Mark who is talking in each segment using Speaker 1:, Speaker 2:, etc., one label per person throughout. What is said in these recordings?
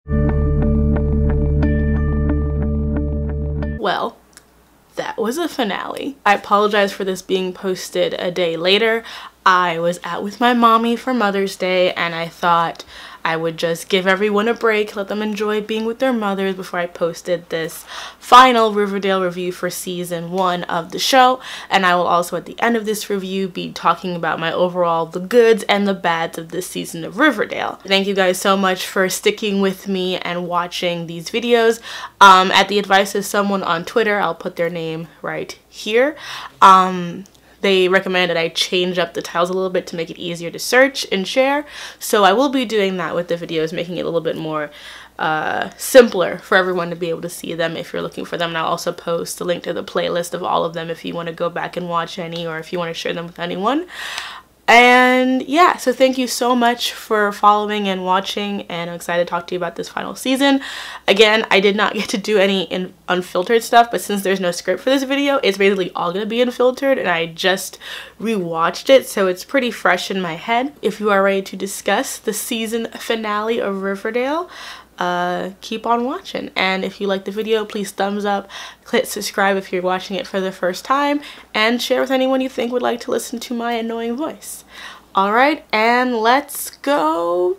Speaker 1: Well, that was a finale. I apologize for this being posted a day later. I was out with my mommy for Mother's Day and I thought I would just give everyone a break, let them enjoy being with their mothers before I posted this final Riverdale review for season 1 of the show. And I will also at the end of this review be talking about my overall the goods and the bads of this season of Riverdale. Thank you guys so much for sticking with me and watching these videos. At the advice of someone on Twitter, I'll put their name right here. They recommended I change up the titles a little bit to make it easier to search and share. So I will be doing that with the videos, making it a little bit more simpler for everyone to be able to see them if you're looking for them. And I'll also post a link to the playlist of all of them if you want to go back and watch any, or if you want to share them with anyone. And yeah, so thank you so much for following and watching, and I'm excited to talk to you about this final season. Again, I did not get to do any unfiltered stuff, but since there's no script for this video, it's basically all gonna be unfiltered, and I just rewatched it, so it's pretty fresh in my head. If you are ready to discuss the season finale of Riverdale, keep on watching. And if you like the video, please thumbs up, click subscribe if you're watching it for the first time, and share with anyone you think would like to listen to my annoying voice. Alright, and let's go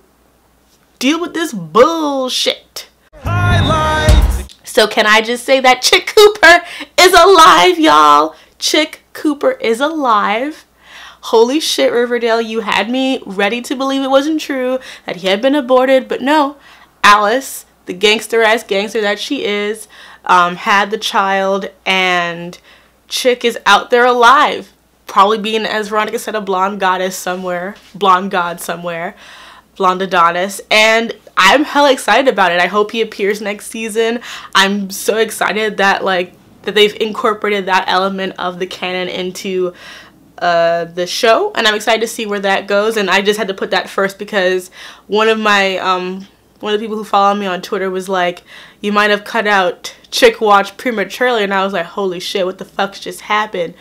Speaker 1: deal with this bullshit. Highlights. So can I just say that Chick Cooper is alive, y'all? Chick Cooper is alive. Holy shit, Riverdale, you had me ready to believe it wasn't true, that he had been aborted, but no. Alice, the gangster-ass gangster that she is, had the child, and Chick is out there alive. Probably being, as Veronica said, a blonde goddess somewhere. Blonde god somewhere. Blonde Adonis. And I'm hella excited about it. I hope he appears next season. I'm so excited that, like, that they've incorporated that element of the canon into the show. And I'm excited to see where that goes. And I just had to put that first because one of the people who follow me on Twitter was like, you might have cut out Chick Watch prematurely, and I was like, holy shit, what the fuck's just happened?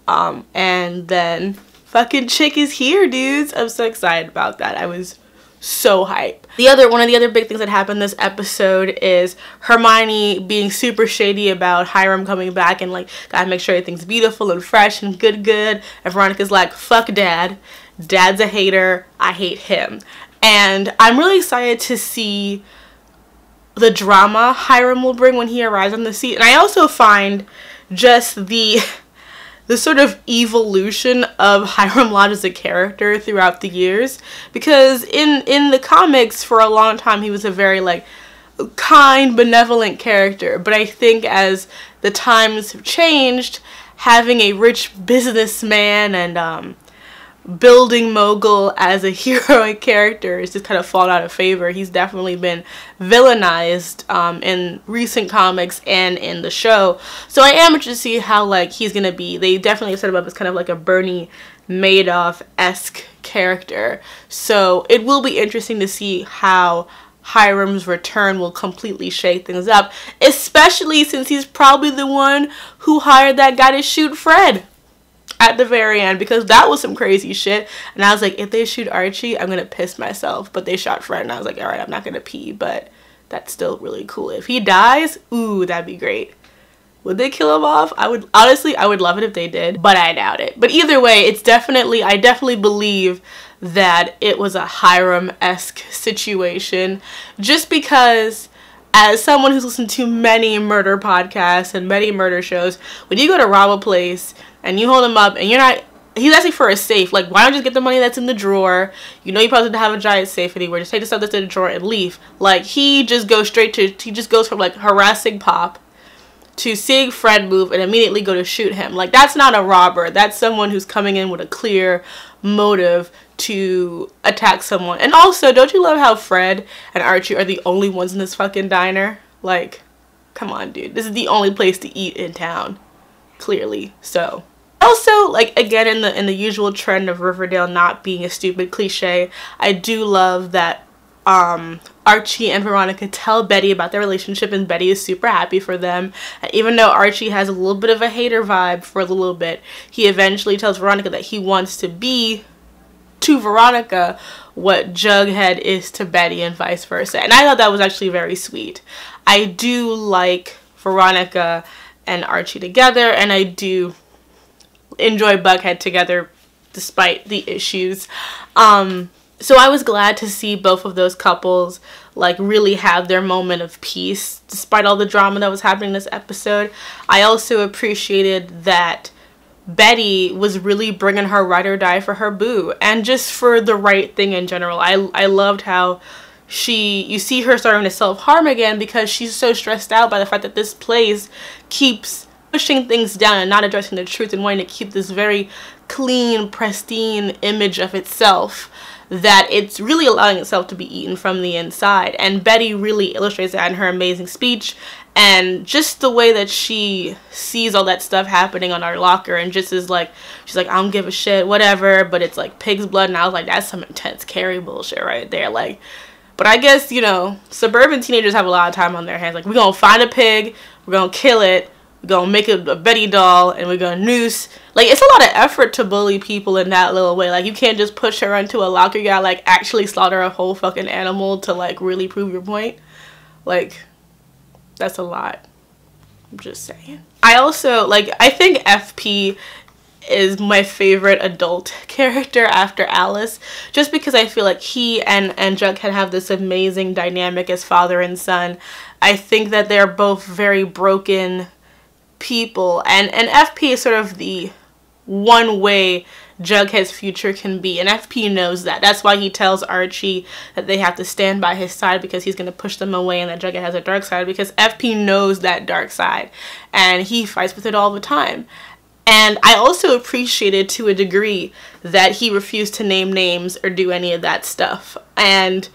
Speaker 1: And then fucking Chick is here, dudes. I'm so excited about that. I was so hype. One of the other big things that happened this episode is Hermione being super shady about Hiram coming back and like, gotta make sure everything's beautiful and fresh and good. And Veronica's like, fuck dad. Dad's a hater. I hate him. And I'm really excited to see the drama Hiram will bring when he arrives on the scene. And I also find just the sort of evolution of Hiram Lodge as a character throughout the years. Because in the comics, for a long time, he was a very, like, kind, benevolent character. But I think as the times have changed, having a rich businessman and building mogul as a heroic character is just kind of fallen out of favor. He's definitely been villainized in recent comics and in the show. So I am interested to see how like he's gonna be. They definitely set him up as kind of like a Bernie Madoff-esque character. So it will be interesting to see how Hiram's return will completely shake things up, especially since he's probably the one who hired that guy to shoot Fred at the very end, because that was some crazy shit. And I was like, if they shoot Archie, I'm gonna piss myself. But they shot Fred, and I was like, alright, I'm not gonna pee, but that's still really cool. If he dies, ooh, that'd be great. Would they kill him off? I would love it if they did, but I doubt it. But either way, I definitely believe that it was a Hiram-esque situation, just because as someone who's listened to many murder podcasts and many murder shows, when you go to rob a place and you hold him up and he's asking for a safe, like, why don't you just get the money that's in the drawer? You know, you probably don't have a giant safe anywhere. Just take the stuff that's in the drawer and leave. Like, he just goes from like harassing Pop to seeing Fred move and immediately go to shoot him. Like, that's not a robber. That's someone who's coming in with a clear motive to attack someone. And also, don't you love how Fred and Archie are the only ones in this fucking diner? Like, come on, dude. This is the only place to eat in town, clearly. So also, like, again, in the usual trend of Riverdale not being a stupid cliche, I do love that Archie and Veronica tell Betty about their relationship, and Betty is super happy for them. And even though Archie has a little bit of a hater vibe for a little bit, he eventually tells Veronica that he wants to be to Veronica what Jughead is to Betty and vice versa. And I thought that was actually very sweet. I do like Veronica and Archie together, and I do enjoy Bughead together despite the issues. So I was glad to see both of those couples like really have their moment of peace despite all the drama that was happening this episode. I also appreciated that Betty was really bringing her ride or die for her boo, and just for the right thing in general. I loved how you see her starting to self-harm again because she's so stressed out by the fact that this place keeps pushing things down and not addressing the truth and wanting to keep this very clean, pristine image of itself, that it's really allowing itself to be eaten from the inside. And Betty really illustrates that in her amazing speech, and just the way that she sees all that stuff happening on our locker and just is like, she's like, I don't give a shit, whatever, but it's like pig's blood. And I was like, that's some intense Carrie bullshit right there. Like, but I guess, you know, suburban teenagers have a lot of time on their hands. Like, we're gonna find a pig, we're gonna kill it, we're gonna make a Betty doll, and we're gonna noose. Like, it's a lot of effort to bully people in that little way. Like, you can't just push her into a locker. You gotta, like, actually slaughter a whole fucking animal to, like, really prove your point. Like, that's a lot. I'm just saying. I also, like, I think FP is my favorite adult character after Alice, just because I feel like he and Jughead have this amazing dynamic as father and son. I think that they're both very broken people, and FP is sort of the one way Jughead's future can be, and FP knows that. That's why he tells Archie that they have to stand by his side, because he's going to push them away, and that Jughead has a dark side, because FP knows that dark side and he fights with it all the time. And I also appreciated to a degree that he refused to name names or do any of that stuff. And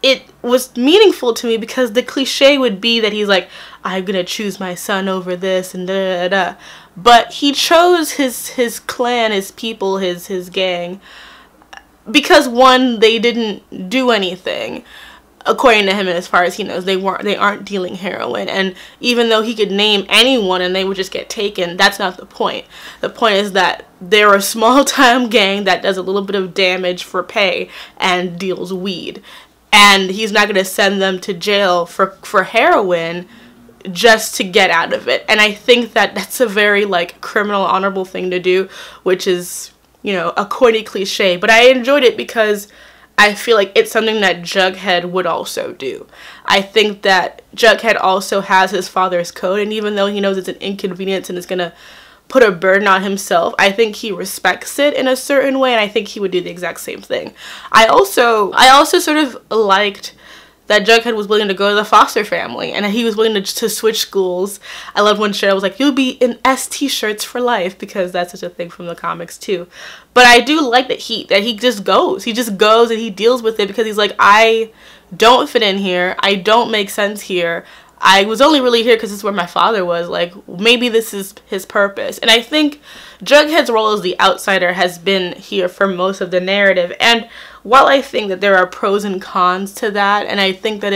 Speaker 1: it was meaningful to me because the cliche would be that he's like, I'm gonna choose my son over this and da da da. But he chose his clan, his people, his gang, because one, they didn't do anything. According to him, and as far as he knows, they aren't dealing heroin. And even though he could name anyone and they would just get taken, that's not the point. The point is that they're a small-time gang that does a little bit of damage for pay and deals weed. And he's not going to send them to jail for heroin just to get out of it. And I think that that's a very, like, criminal, honorable thing to do, which is, you know, a corny cliche. But I enjoyed it because I feel like it's something that Jughead would also do. I think that Jughead also has his father's code, and even though he knows it's an inconvenience and it's going to put a burden on himself, I think he respects it in a certain way, and I think he would do the exact same thing. I also sort of liked that Jughead was willing to go to the foster family, and he was willing to switch schools. I loved when Cheryl was like, you'll be in S-t-shirts for life, because that's such a thing from the comics too. But I do like that he just goes. He just goes and he deals with it, because he's like, I don't fit in here. I don't make sense here. I was only really here because this is where my father was. Like, maybe this is his purpose. And I think Jughead's role as the outsider has been here for most of the narrative. And while I think that there are pros and cons to that, and I think that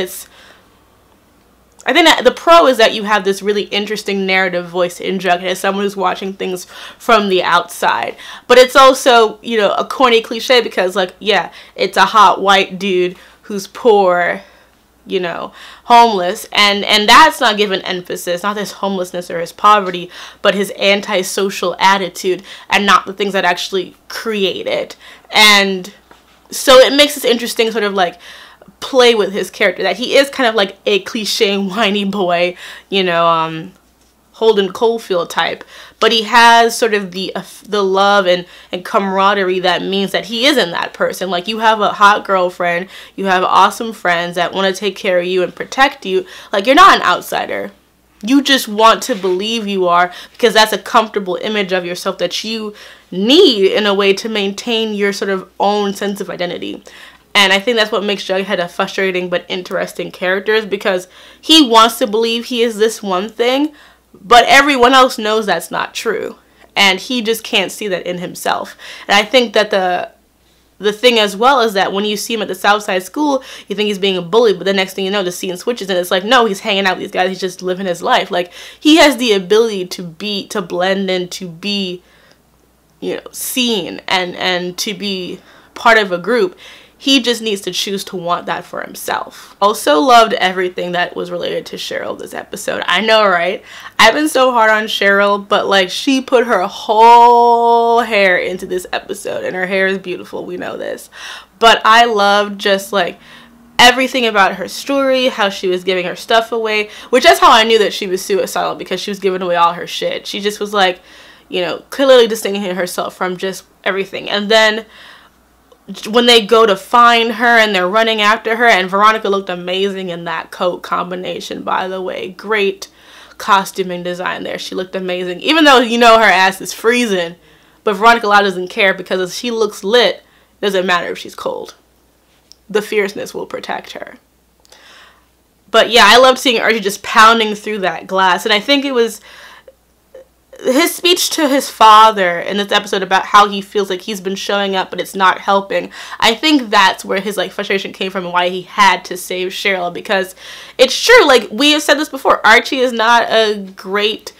Speaker 1: the pro is that you have this really interesting narrative voice in Jughead as someone who's watching things from the outside. But it's also, you know, a corny cliche because, like, yeah, it's a hot white dude who's poor, you know, homeless, and that's not given emphasis, not his homelessness or his poverty, but his antisocial attitude, and not the things that actually create it. And so it makes this interesting sort of like play with his character, that he is kind of like a cliche whiny boy, you know, Holden Caulfield type, but he has sort of the love and camaraderie that means that he isn't that person. Like, you have a hot girlfriend, you have awesome friends that want to take care of you and protect you. Like, you're not an outsider. You just want to believe you are, because that's a comfortable image of yourself that you need in a way to maintain your sort of own sense of identity. And I think that's what makes Jughead a frustrating but interesting character, because he wants to believe he is this one thing, but everyone else knows that's not true, and he just can't see that in himself. And I think that the thing as well is that when you see him at the Southside School, you think he's being a bully, but the next thing you know, the scene switches and it's like, no, he's hanging out with these guys, he's just living his life. Like, he has the ability to blend in, to be, you know, seen and to be part of a group. He just needs to choose to want that for himself. Also loved everything that was related to Cheryl this episode. I know, right? I've been so hard on Cheryl, but like she put her whole hair into this episode, and her hair is beautiful, we know this. But I loved just like everything about her story, how she was giving her stuff away, which is how I knew that she was suicidal, because she was giving away all her shit. She just was like, you know, clearly distinguishing herself from just everything. And then when they go to find her and they're running after her, and Veronica looked amazing in that coat combination, by the way. Great costuming design there. She looked amazing, even though you know her ass is freezing. But Veronica Lott doesn't care, because if she looks lit, it doesn't matter if she's cold. The fierceness will protect her. But yeah, I loved seeing Archie just pounding through that glass. And I think it was his speech to his father in this episode about how he feels like he's been showing up but it's not helping. I think that's where his like frustration came from and why he had to save Cheryl, because it's true, like we have said this before, Archie is not a great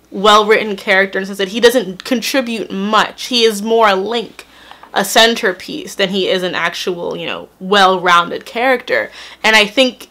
Speaker 1: well-written character in the sense that he doesn't contribute much. He is more a link, a centerpiece, than he is an actual, you know, well-rounded character. And I think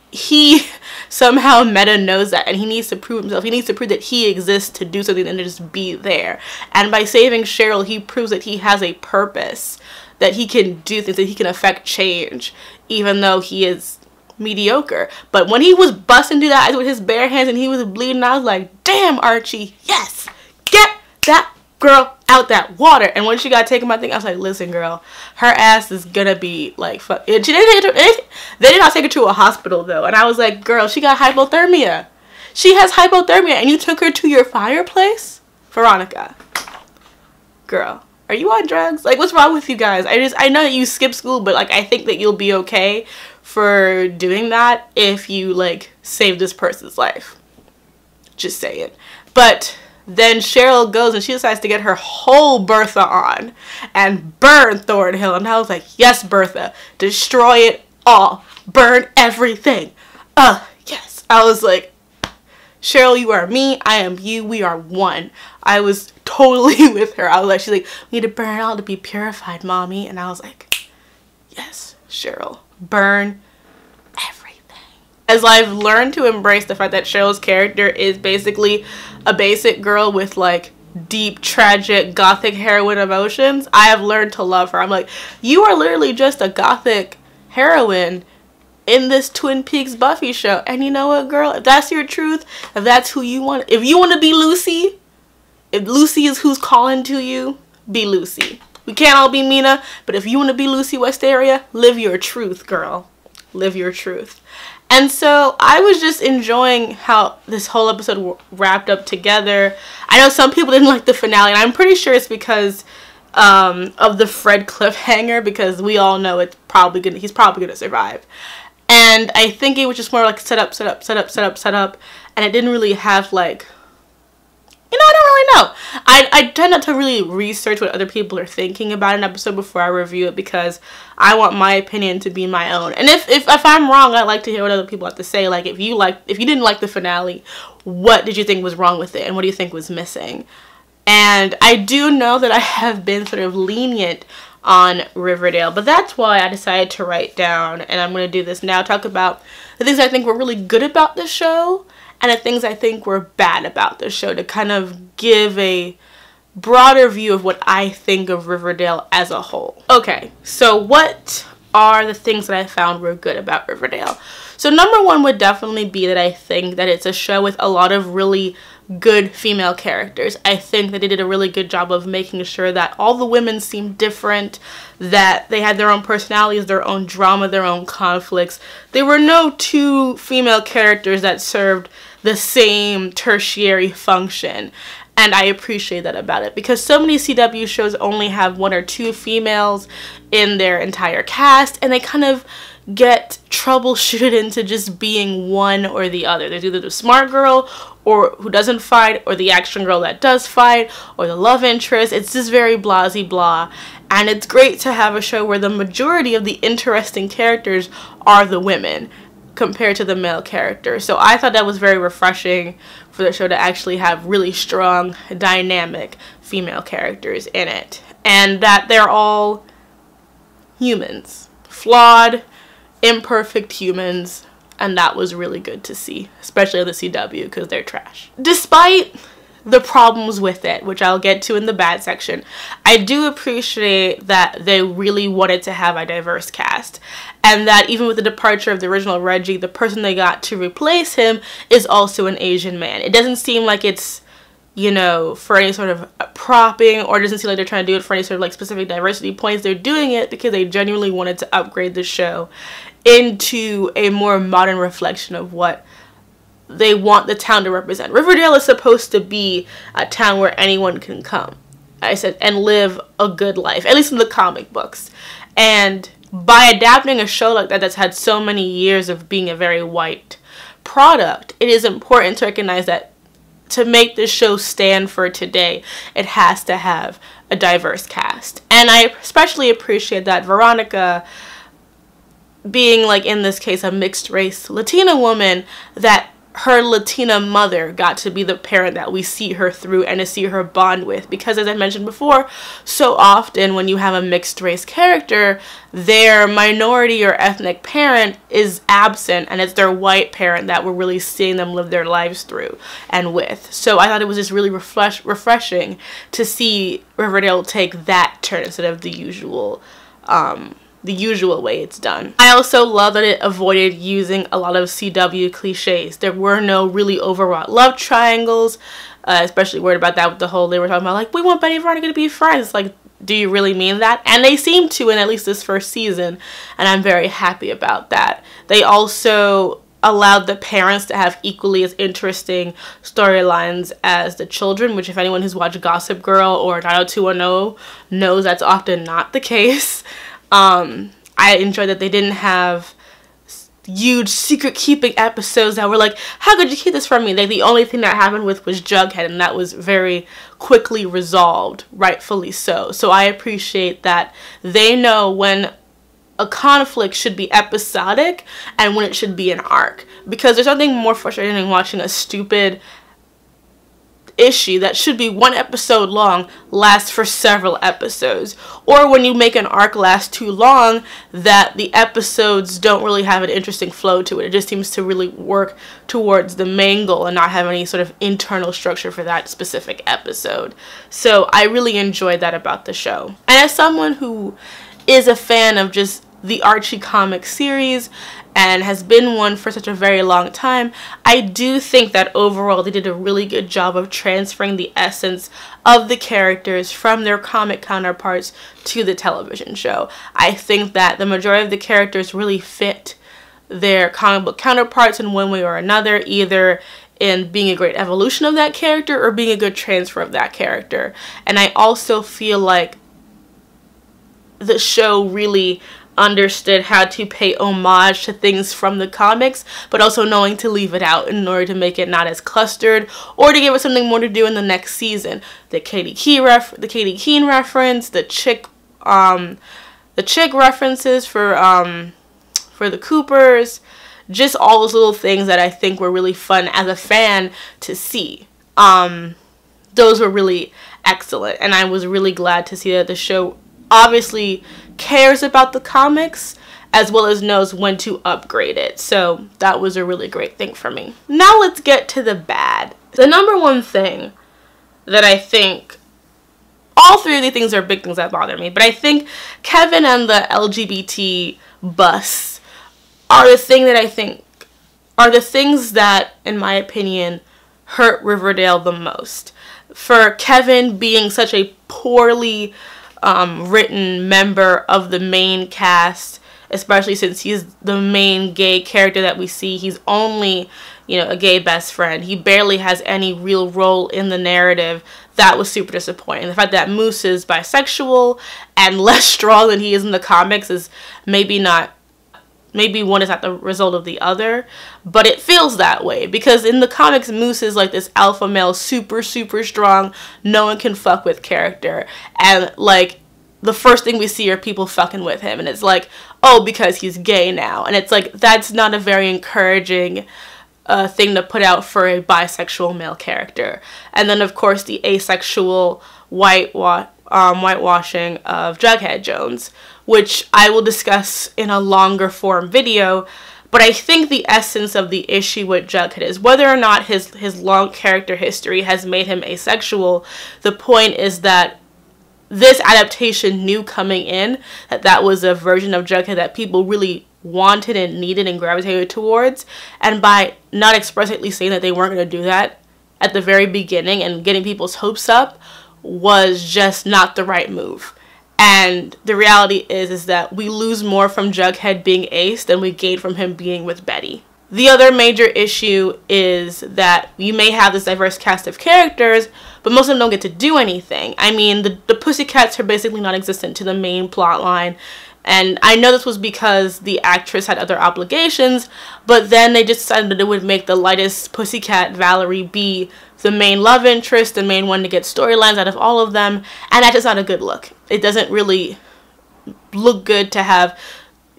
Speaker 1: he somehow meta knows that, and he needs to prove himself. He needs to prove that he exists to do something and to just be there. And by saving Cheryl, he proves that he has a purpose, that he can do things, that he can affect change, even though he is mediocre. But when he was busting through that ice with his bare hands and he was bleeding, I was like, damn, Archie, yes, get that girl out that water. And when she got taken by the thing, I was like, listen, girl, her ass is gonna be like fuck. They did not take her to a hospital though, and I was like, girl, she got hypothermia. She has hypothermia, and you took her to your fireplace? Veronica, girl, are you on drugs? Like, what's wrong with you guys? I know that you skip school, but like I think that you'll be okay for doing that if you like save this person's life. Just say it. But then Cheryl goes and she decides to get her whole Bertha on and burn Thornhill. And I was like, yes, Bertha, destroy it all. Burn everything. Yes. I was like, Cheryl, you are me. I am you. We are one. I was totally with her. I was like, she's like, we need to burn it all to be purified, mommy. And I was like, yes, Cheryl, burn as I've learned to embrace the fact that Cheryl's character is basically a basic girl with like deep, tragic, gothic heroine emotions, I have learned to love her. I'm like, you are literally just a gothic heroine in this Twin Peaks Buffy show. And you know what, girl? If that's your truth, if that's who you want, if you want to be Lucy, if Lucy is who's calling to you, be Lucy. We can't all be Mina, but if you want to be Lucy Wisteria, live your truth, girl. Live your truth. And so I was just enjoying how this whole episode wrapped up together. I know some people didn't like the finale, and I'm pretty sure it's because of the Fred cliffhanger, because we all know he's probably gonna survive. And I think it was just more like set up, and it didn't really have like, you know, I don't really know. I tend not to really research what other people are thinking about an episode before I review it, because I want my opinion to be my own. And if I'm wrong, I'd like to hear what other people have to say. Like, if you didn't like the finale, what did you think was wrong with it, and what do you think was missing? And I do know that I have been sort of lenient on Riverdale, but that's why I decided to write down, and I'm going to do this now, talk about the things I think were really good about the show, and the things I think were bad about the show, to kind of give a broader view of what I think of Riverdale as a whole. Okay, so what are the things that I found were good about Riverdale? So number one would definitely be that I think that it's a show with a lot of really good female characters. I think that they did a really good job of making sure that all the women seemed different, that they had their own personalities, their own drama, their own conflicts. There were no two female characters that served the same tertiary function. And I appreciate that about it, because so many CW shows only have one or two females in their entire cast, and they kind of get troubleshooted into just being one or the other. There's either the smart girl or who doesn't fight, or the action girl that does fight, or the love interest. It's just very blah. And it's great to have a show where the majority of the interesting characters are the women compared to the male characters. So I thought that was very refreshing for the show to actually have really strong, dynamic female characters in it. And that they're all humans. flawed, imperfect humans, and that was really good to see, especially on the CW because they're trash. Despite the problems with it, which I'll get to in the bad section, I do appreciate that they really wanted to have a diverse cast, and that even with the departure of the original Reggie, the person they got to replace him is also an Asian man. It doesn't seem like it's, you know, for any sort of propping, or it doesn't seem like they're trying to do it for any sort of like specific diversity points. They're doing it because they genuinely wanted to upgrade the show into a more modern reflection of what they want the town to represent. Riverdale is supposed to be a town where anyone can come, I said, and live a good life, at least in the comic books. And by adapting a show like that that's had so many years of being a very white product, it is important to recognize that to make this show stand for today, it has to have a diverse cast. And I especially appreciate that Veronica, being, like, in this case, a mixed race Latina woman, that her Latina mother got to be the parent that we see her through and to see her bond with. Because as I mentioned before, so often when you have a mixed race character, their minority or ethnic parent is absent, and it's their white parent that we're really seeing them live their lives through and with. So I thought it was just really refreshing to see Riverdale take that turn instead of the usual way it's done. I also love that it avoided using a lot of CW cliches. There were no really overwrought love triangles, especially worried about that with the whole, they were talking about like, we want Betty and Veronica to be friends. It's like, do you really mean that? And they seem to in at least this first season, and I'm very happy about that. They also allowed the parents to have equally as interesting storylines as the children, which if anyone who's watched Gossip Girl or 90210 knows that's often not the case. I enjoyed that they didn't have huge secret keeping episodes that were like, how could you keep this from me? Like, the only thing that happened with was Jughead, and that was very quickly resolved, rightfully so. So I appreciate that they know when a conflict should be episodic and when it should be an arc, because there's nothing more frustrating than watching a stupid issue that should be one episode long last for several episodes, or when you make an arc last too long that the episodes don't really have an interesting flow to it. It just seems to really work towards the main goal and not have any sort of internal structure for that specific episode. So I really enjoyed that about the show. And as someone who is a fan of just the Archie comic series and has been one for such a very long time, I do think that overall they did a really good job of transferring the essence of the characters from their comic counterparts to the television show. I think that the majority of the characters really fit their comic book counterparts in one way or another, either in being a great evolution of that character or being a good transfer of that character. And I also feel like the show really understood how to pay homage to things from the comics, but also knowing to leave it out in order to make it not as clustered, or to give it something more to do in the next season. The Katie Keene reference, the chick references for the Coopers, just all those little things that I think were really fun as a fan to see. Those were really excellent, and I was really glad to see that the show obviously cares about the comics as well as knows when to upgrade it. So that was a really great thing for me. Now let's get to the bad. The number one thing that I think, all three of these things are big things that bother me, but I think Kevin and the LGBT bus are the thing that I think are the things that, in my opinion, hurt Riverdale the most. For Kevin being such a poorly written member of the main cast, especially since he's the main gay character that we see. He's only, you know, a gay best friend. He barely has any real role in the narrative. That was super disappointing. The fact that Moose is bisexual and less strong than he is in the comics is maybe one is not the result of the other, but it feels that way, because in the comics Moose is like this alpha male, super strong, no one can fuck with character, and like the first thing we see are people fucking with him, and it's like, oh, because he's gay now, and it's like, that's not a very encouraging thing to put out for a bisexual male character. And then of course the asexual whitewashing of Jughead Jones, which I will discuss in a longer form video. But I think the essence of the issue with Jughead is whether or not his long character history has made him asexual. The point is that this adaptation knew coming in that that was a version of Jughead that people really wanted and needed and gravitated towards. And by not expressly saying that they weren't going to do that at the very beginning and getting people's hopes up was just not the right move. And the reality is that we lose more from Jughead being ace than we gain from him being with Betty. The other major issue is that you may have this diverse cast of characters, but most of them don't get to do anything. I mean, the Pussycats are basically non-existent to the main plot line. And I know this was because the actress had other obligations, but then they just decided that it would make the lightest Pussycat, Valerie, be the main love interest, the main one to get storylines out of all of them, and that's just not a good look. It doesn't really look good to have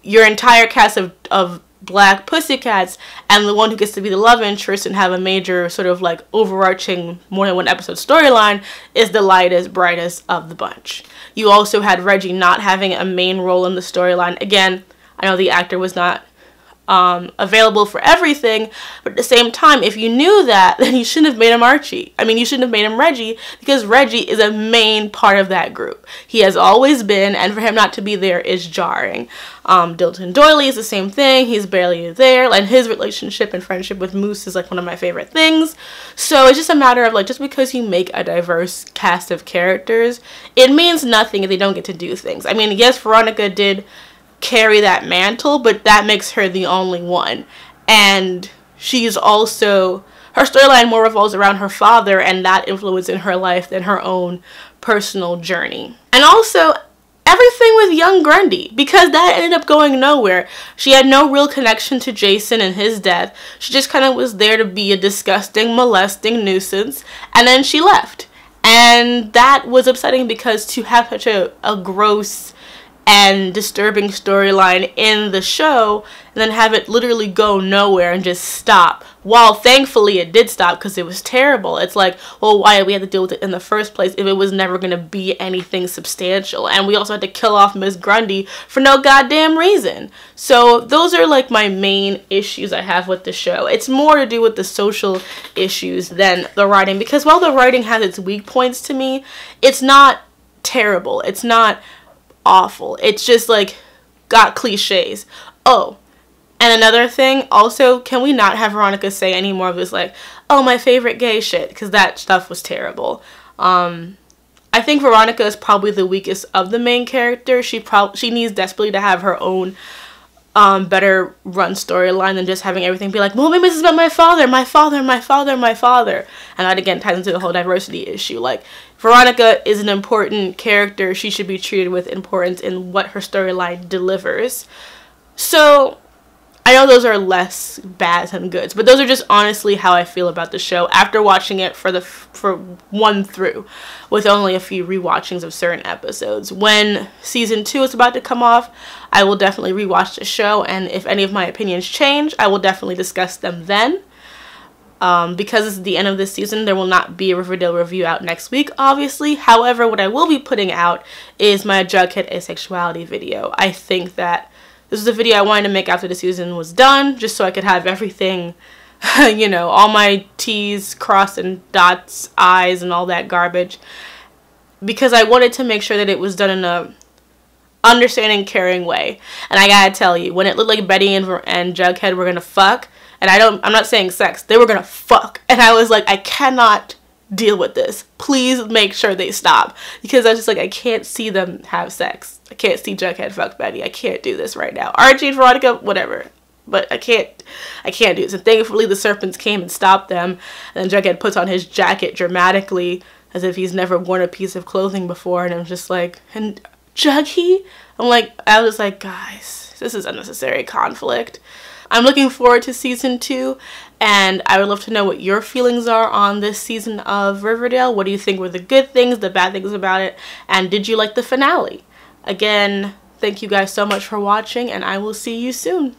Speaker 1: your entire cast of black Pussycats and the one who gets to be the love interest and have a major sort of like overarching more than one episode storyline is the lightest, brightest of the bunch. You also had Reggie not having a main role in the storyline. Again, I know the actor was not available for everything, but at the same time, if you knew that, then you shouldn't have made him Archie. I mean, you shouldn't have made him Reggie, because Reggie is a main part of that group. He has always been, and for him not to be there is jarring. Dilton Doily is the same thing. He's barely there, and his relationship and friendship with Moose is like one of my favorite things. So it's just a matter of like, just because you make a diverse cast of characters, it means nothing if they don't get to do things. I mean, yes, Veronica did carry that mantle, but that makes her the only one. And she's also, her storyline more revolves around her father and that influence in her life than her own personal journey. And also everything with young Grundy, because that ended up going nowhere. She had no real connection to Jason and his death. She just kind of was there to be a disgusting, molesting nuisance, and then she left. And that was upsetting, because to have such a gross and disturbing storyline in the show and then have it literally go nowhere and just stop, while thankfully it did stop because it was terrible. It's like, well, why did we have to deal with it in the first place if it was never going to be anything substantial? And we also had to kill off Miss Grundy for no goddamn reason. So those are like my main issues I have with the show. It's more to do with the social issues than the writing, because while the writing has its weak points to me, it's not terrible. It's not awful. It's just like got cliches. Oh, and another thing, also, can we not have Veronica say any more of this like, oh, my favorite gay shit, because that stuff was terrible. I think Veronica is probably the weakest of the main characters. She needs desperately to have her own better run storyline than just having everything be like, well, maybe this is about my father, my father, my father, my father. And that again ties into the whole diversity issue. Like, Veronica is an important character. She should be treated with importance in what her storyline delivers. So I know those are less bads than goods, but those are just honestly how I feel about the show after watching it for one through, with only a few rewatchings of certain episodes. When season 2 is about to come off, I will definitely rewatch the show, and if any of my opinions change, I will definitely discuss them then. Because it's the end of this season, there will not be a Riverdale review out next week, obviously. However, what I will be putting out is my Jughead asexuality video. I think that this is a video I wanted to make after the season was done, just so I could have everything, you know, all my T's crossed and dots, I's, and all that garbage. Because I wanted to make sure that it was done in a understanding, caring way. And I gotta tell you, when it looked like Betty and Jughead were gonna fuck, and I'm not saying sex, they were gonna fuck. And I was like, I cannot deal with this. Please make sure they stop. Because I was just like, I can't see them have sex. I can't see Jughead fuck Betty. I can't do this right now. Archie and Veronica, whatever. But I can't do this. And thankfully the serpents came and stopped them. And then Jughead puts on his jacket dramatically as if he's never worn a piece of clothing before. And I'm just like, and Juggy? I was like, guys, this is unnecessary conflict. I'm looking forward to season 2, and I would love to know what your feelings are on this season of Riverdale. What do you think were the good things, the bad things about it, and did you like the finale? Again, thank you guys so much for watching, and I will see you soon.